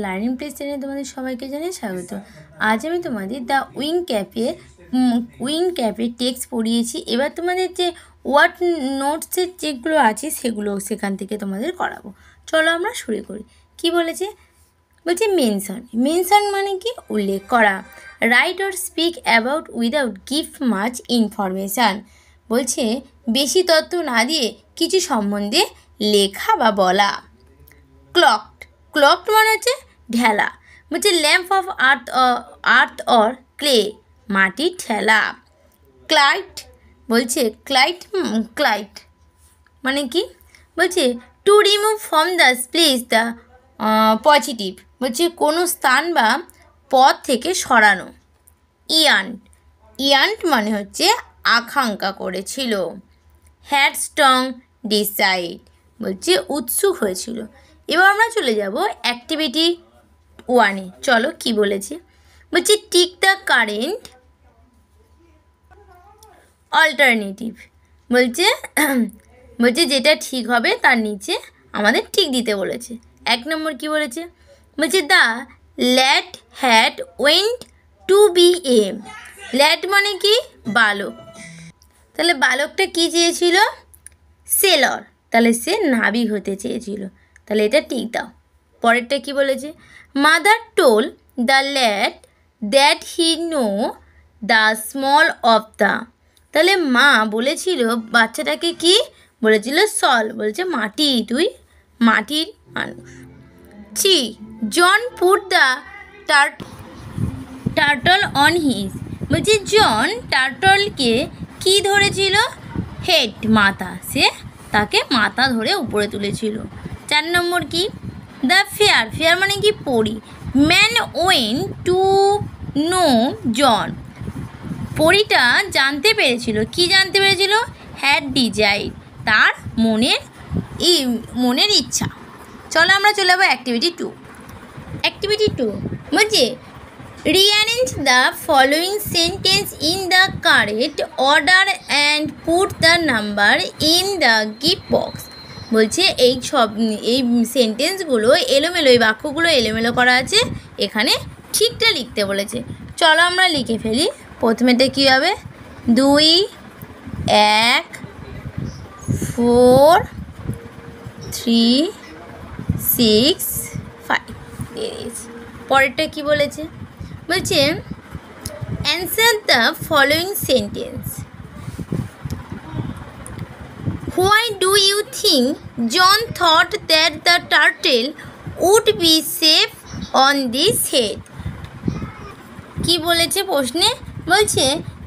Learning place চ্যানেলে তোমাদের সবাইকে জানাই স্বাগত। আজ আমি তোমাদের দ্য উইং ক্যাপের টেক্সট পড়িয়েছি। এবার তোমাদের যে ওয়ার্ড নোটসের যেগুলো আছে সেগুলো সেখান থেকে তোমাদের করাবো। চলো আমরা শুরু করি। কি বলেছে? বলছে মেনশন মানে কি? উল্লেখ করা। Right or speak about without give much information. বলছে বেশি তথ্য না দিয়ে কিছু সম্বন্ধে লেখা বা বলা। ক্লকড মানে হচ্ছে ঢেলা। বলছে lamp of earth or clay, মাটির ঠেলা। ক্লাইট বলছে ক্লাইট মানে কি? বলছে to remove from the place the positive, বলছে কোনো স্থান বা পথ থেকে সরানো। ইয়ান্ট মানে হচ্ছে আকাঙ্ক্ষা করেছিল। হ্যাড স্ট্রং ডিসাইড বলছে উৎসুক হয়েছিল। এবার আমরা চলে যাব অ্যাক্টিভিটি 1-এ। চলো কি বলেছে? বলছে টিক দ্য কারেন্ট অল্টারনেটিভ। বলছে যেটা ঠিক হবে তার নিচে আমাদের ঠিক দিতে বলেছে। 1 নম্বর কি বলেছে? বলছে the lad had went to B A. Lad মানে কি? বালক। তাহলে বালকটা কি চেয়েছিল? সেলর। তাহলে সে নাবিক হতে চেয়েছিল। তাহলে এটা ঠিক দাও। পরেরটা কি বলেছে? Mother told the lad that he know the small of the. তাহলে মা বলেছিল বাচ্চাটাকে কি বলেছিল? সল। বলছে মাটি, তুই মাটির মানুষ। John put the turtle on his. বলছে জন টার্টলকে কি ধরেছিল? হেড, মাথা। সে তাকে মাথা ধরে উপরে তুলেছিল। 4 নম্বর কি? দ্য ফেয়ার মানে কি? পরি। ম্যান ওয়েন টু নো জন। পরিটা জানতে পেরেছিল। কি জানতে পেরেছিল? হ্যাড ডিজাইর, তার মনের ইচ্ছা। চলো আমরা চলে যাবো অ্যাক্টিভিটি 2। বলছে rearrange the following sentence in the correct order and put the number in the gift box. বলছে এই সেন্টেন্সগুলো এলোমেলো, এই বাক্যগুলো এলোমেলো করা আছে, এখানে ঠিকটা লিখতে বলেছে। চলো আমরা লিখে ফেলি। প্রথমেটা কী হবে? 2 1 4 3 6 5 দিয়ে দিয়েছি। পরেরটা কী বলেছে? বলছে answer the following sentence. Why do you think John thought that the turtle would be safe on this head? কি বলেছে প্রশ্নে? বলছে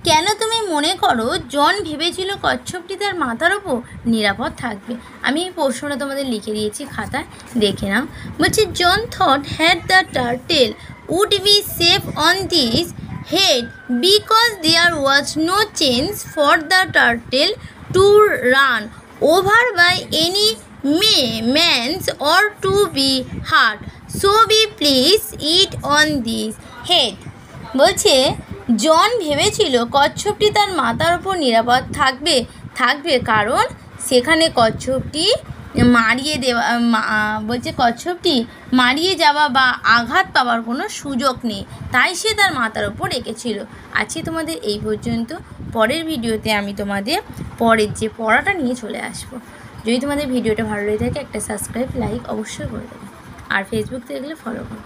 কেন তুমি মনে করো জন ভেবেছিল কচ্ছপটি তার মাথার ওপর নিরাপদ থাকবে? আমি এই প্রশ্নটা তোমাদের লিখে দিয়েছি খাতায়, দেখে নাও। বলছে John thought had the turtle would be safe on this head because there was no chance for the turtle to run over by any means or to be hurt, so we place it on this head. বলছে জন ভেবেছিল কচ্ছপটি তার মাথার ওপর নিরাপদ থাকবে কারণ সেখানে কচ্ছপটি কচ্ছপটি মারিয়ে যাওয়া বা আঘাত পাওয়ার কোনো সুযোগ নেই, তাই সে তার মাথার ওপর রেখেছিল। আজকে তোমাদের এই পর্যন্ত। পরের ভিডিওতে আমি তোমাদের পরের যে পড়াটা নিয়ে চলে আসবো। যদি তোমাদের ভিডিওটা ভালো লেগে থাকে একটা সাবস্ক্রাইব, লাইক অবশ্যই করে দেবে। আর ফেসবুক থেকে ফলো করো।